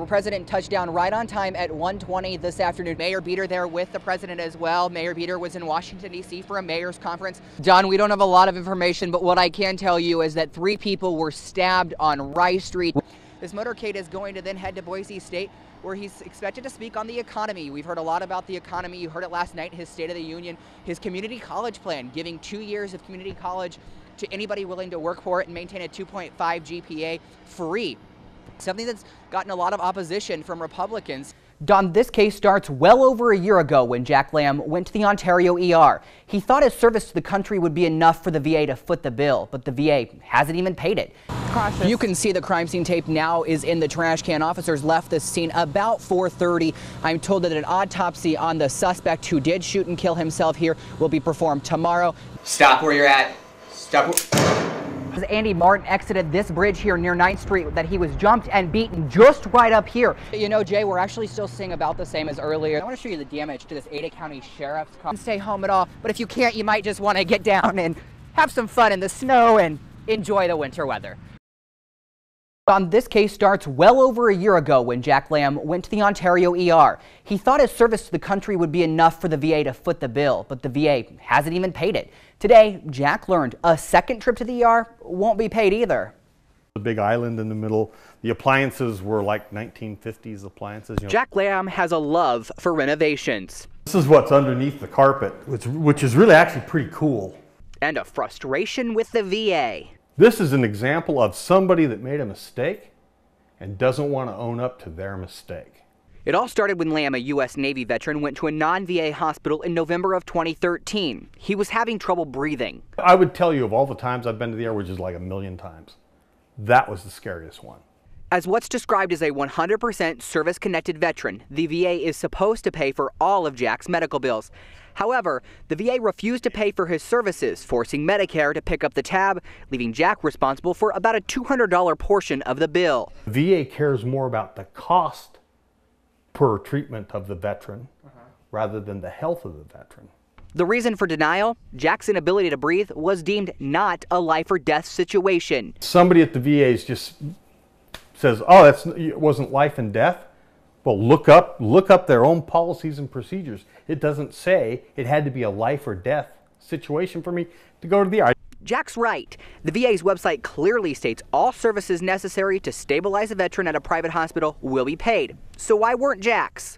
president touched down right on time at 1:20 this afternoon. Mayor Beater there with the president as well. Mayor Beater was in Washington, D.C. for a mayor's conference. Don, we don't have a lot of information, but what I can tell you is that 3 people were stabbed on Rice Street. This motorcade is going to then head to Boise State, where he's expected to speak on the economy. We've heard a lot about the economy. You heard it last night, his State of the Union, his community college plan, giving 2 years of community college to anybody willing to work for it and maintain a 2.5 GPA free. Something that's gotten a lot of opposition from Republicans. Don, this case starts well over a year ago when Jack Lamb went to the Ontario ER. He thought his service to the country would be enough for the VA to foot the bill, but the VA hasn't even paid it. Cautious. You can see the crime scene tape now is in the trash can. Officers left the scene about 4:30. I'm told that an autopsy on the suspect who did shoot and kill himself here will be performed tomorrow. Stop where you're at. Stop. As Andy Martin exited this bridge here near 9th Street, that he was jumped and beaten just right up here. You know, Jay, we're actually still seeing about the same as earlier. I want to show you the damage to this Ada County Sheriff's car. Stay home at all, but if you can't, you might just want to get down and have some fun in the snow and enjoy the winter weather. This case starts well over a year ago when Jack Lamb went to the Ontario ER. He thought his service to the country would be enough for the VA to foot the bill, but the VA hasn't even paid it. Today, Jack learned a second trip to the ER won't be paid either. The big island in the middle, the appliances were like 1950s appliances. You know. Jack Lamb has a love for renovations. This is what's underneath the carpet, which is really actually pretty cool. And a frustration with the VA. This is an example of somebody that made a mistake and doesn't want to own up to their mistake. It all started when Lamb, a U.S. Navy veteran, went to a non-VA hospital in November of 2013. He was having trouble breathing. I would tell you of all the times I've been to the ER, which is like 1,000,000 times, that was the scariest one. As what's described as a 100% service-connected veteran, the VA is supposed to pay for all of Jack's medical bills. However, the VA refused to pay for his services, forcing Medicare to pick up the tab, leaving Jack responsible for about a $200 portion of the bill. The VA cares more about the cost per treatment of the veteran rather than the health of the veteran. The reason for denial? Jack's inability to breathe was deemed not a life or death situation. Somebody at the VA just says, oh, it wasn't life and death. Well, look up their own policies and procedures. It doesn't say it had to be a life or death situation for me to go to the ER. Jack's right. The VA's website clearly states all services necessary to stabilize a veteran at a private hospital will be paid. So why weren't Jack's?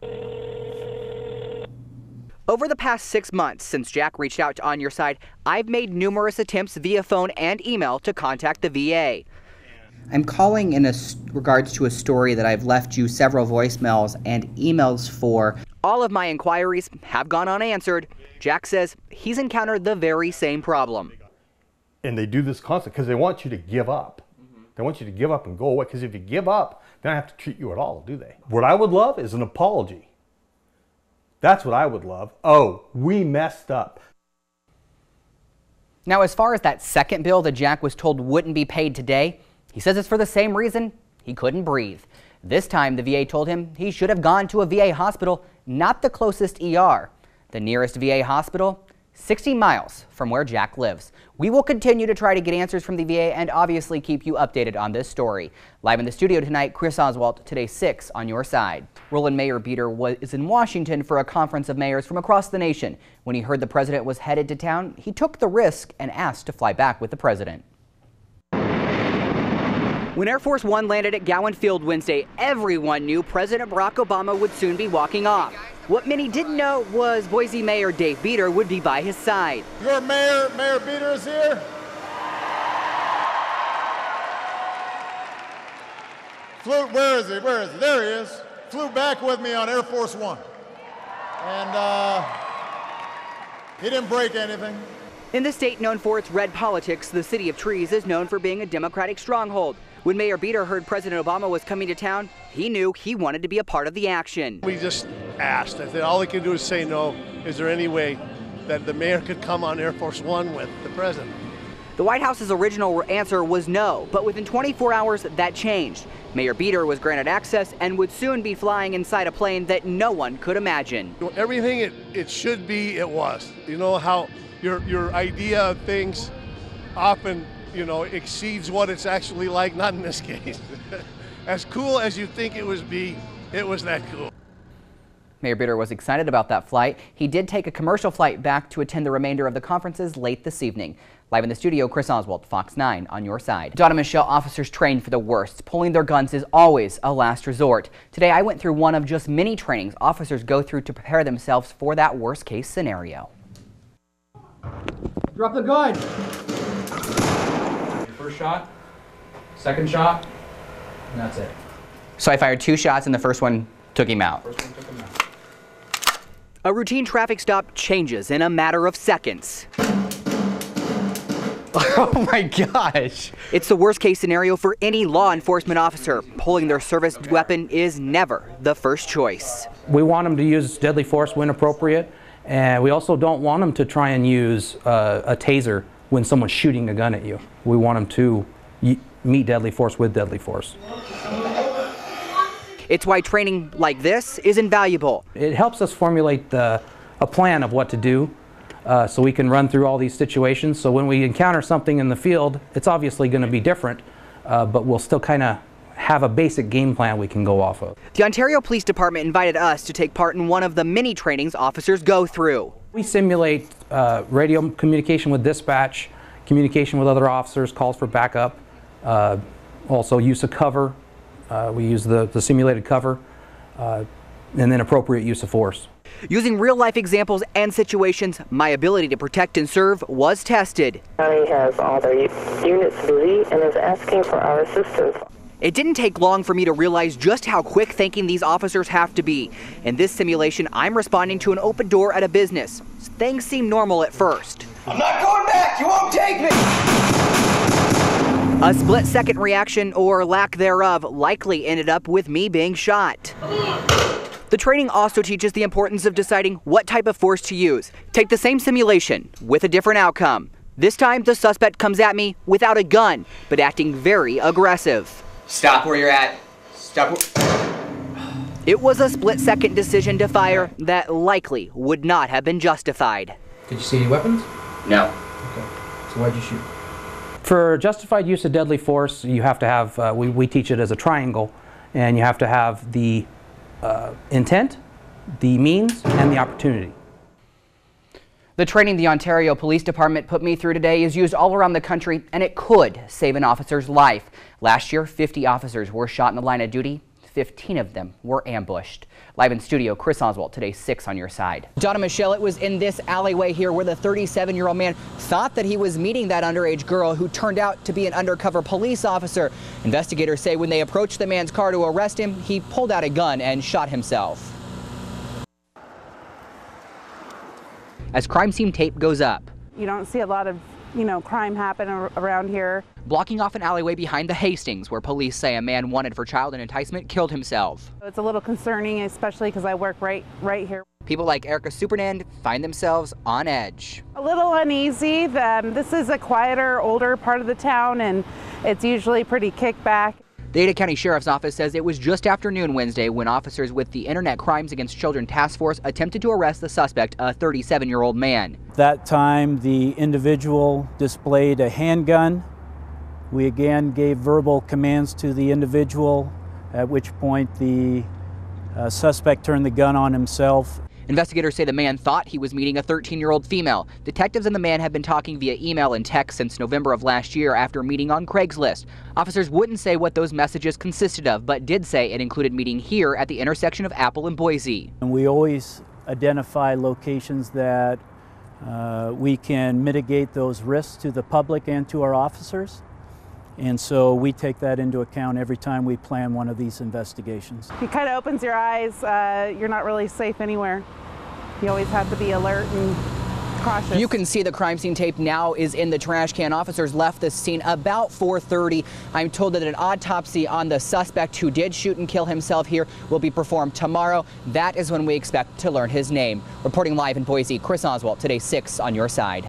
Over the past 6 months since Jack reached out to On Your Side, I've made numerous attempts via phone and email to contact the VA. I'm calling in regards to a story that I've left you several voicemails and emails for. All of my inquiries have gone unanswered. Jack says he's encountered the very same problem. And they do this constantly because they want you to give up. They want you to give up and go away, because if you give up, they don't have to treat you at all, do they? What I would love is an apology. That's what I would love. Oh, we messed up. Now, as far as that second bill that Jack was told wouldn't be paid today, he says it's for the same reason: he couldn't breathe. This time, the VA told him he should have gone to a VA hospital, not the closest ER. The nearest VA hospital, 60 miles from where Jack lives. We will continue to try to get answers from the VA and obviously keep you updated on this story. Live in the studio tonight, Chris Oswalt, Today 6 On Your Side. Roland Mayor Beater is in Washington for a conference of mayors from across the nation. When he heard the president was headed to town, he took the risk and asked to fly back with the president. When Air Force One landed at Gowan Field Wednesday, everyone knew President Barack Obama would soon be walking off. What many didn't know was Boise Mayor Dave Beater would be by his side. Your mayor, Mayor Beater, is here. Where is he? Where is he? There he is. Flew back with me on Air Force One. And he didn't break anything. In the state known for its red politics, the city of trees is known for being a Democratic stronghold. When Mayor Beater heard President Obama was coming to town, he knew he wanted to be a part of the action. We just asked. I said all he could do is say no. Is there any way that the mayor could come on Air Force One with the president? The White House's original answer was no, but within 24 hours that changed. Mayor Beater was granted access and would soon be flying inside a plane that no one could imagine. Everything it should be, it was. You know how your idea of things often, exceeds what it's actually like. Not in this case. as cool as you think it would be, it was that cool. Mayor Beater was excited about that flight. He did take a commercial flight back to attend the remainder of the conferences late this evening. Live in the studio, Chris Oswalt, Fox 9 on your side. Don and Michelle, officers trained for the worst. Pulling their guns is always a last resort. Today I went through one of just many trainings officers go through to prepare themselves for that worst case scenario. Drop the gun. First shot, second shot, and that's it. So I fired 2 shots and the first one took him out. First one took him out. A routine traffic stop changes in a matter of seconds. Oh my gosh. It's the worst case scenario for any law enforcement officer. Pulling their service weapon is never the first choice. We want them to use deadly force when appropriate, and we also don't want them to try and use a taser when someone's shooting a gun at you. We want them to meet deadly force with deadly force. It's why training like this is invaluable. It helps us formulate a plan of what to do so we can run through all these situations. So when we encounter something in the field, it's obviously going to be different, but we'll still kind of have a basic game plan we can go off of. The Ontario Police Department invited us to take part in one of the many trainings officers go through. We simulate radio communication with dispatch, communication with other officers, calls for backup, also use of cover. We use the simulated cover, and then appropriate use of force. Using real-life examples and situations, my ability to protect and serve was tested. The county has all their units busy and is asking for our assistance. It didn't take long for me to realize just how quick thinking these officers have to be. In this simulation, I'm responding to an open door at a business. Things seem normal at first. I'm not going back! You won't take me! A split-second reaction, or lack thereof, likely ended up with me being shot. The training also teaches the importance of deciding what type of force to use. Take the same simulation with a different outcome. This time, the suspect comes at me without a gun, but acting very aggressive. Stop where you're at. Stop. It was a split-second decision to fire that likely would not have been justified. Did you see any weapons? No. Okay. So why'd you shoot? For justified use of deadly force, you have to have, we teach it as a triangle, and you have to have the intent, the means, and the opportunity. The training the Ontario Police Department put me through today is used all around the country, and it could save an officer's life. Last year, 50 officers were shot in the line of duty. 15 of them were ambushed. Live in studio, Chris Oswalt, today 6 on your side. Don and Michelle, it was in this alleyway here where the 37-year-old man thought that he was meeting that underage girl who turned out to be an undercover police officer. Investigators say when they approached the man's car to arrest him, he pulled out a gun and shot himself. As crime scene tape goes up. You don't see a lot of, crime happen around here. Blocking off an alleyway behind the Hastings, where police say a man wanted for child and enticement killed himself. It's a little concerning, especially because I work right here. People like Erica Supernand find themselves on edge. A little uneasy. This is a quieter, older part of the town, and it's usually pretty kickback. The Ada County Sheriff's Office says it was just after noon Wednesday when officers with the Internet Crimes Against Children Task Force attempted to arrest the suspect, a 37-year-old man. That time, the individual displayed a handgun. We again gave verbal commands to the individual, at which point the suspect turned the gun on himself. Investigators say the man thought he was meeting a 13-year-old female. Detectives and the man have been talking via email and text since November of last year after meeting on Craigslist. Officers wouldn't say what those messages consisted of, but did say it included meeting here at the intersection of Apple and Boise. And we always identify locations that we can mitigate those risks to the public and to our officers. And so we take that into account every time we plan one of these investigations. It kind of opens your eyes. You're not really safe anywhere. You always have to be alert and cautious. You can see the crime scene tape now is in the trash can. Officers left the scene about 4:30. I'm told that an autopsy on the suspect who did shoot and kill himself here will be performed tomorrow. That is when we expect to learn his name. Reporting live in Boise, Chris Oswalt, today 6 on your side.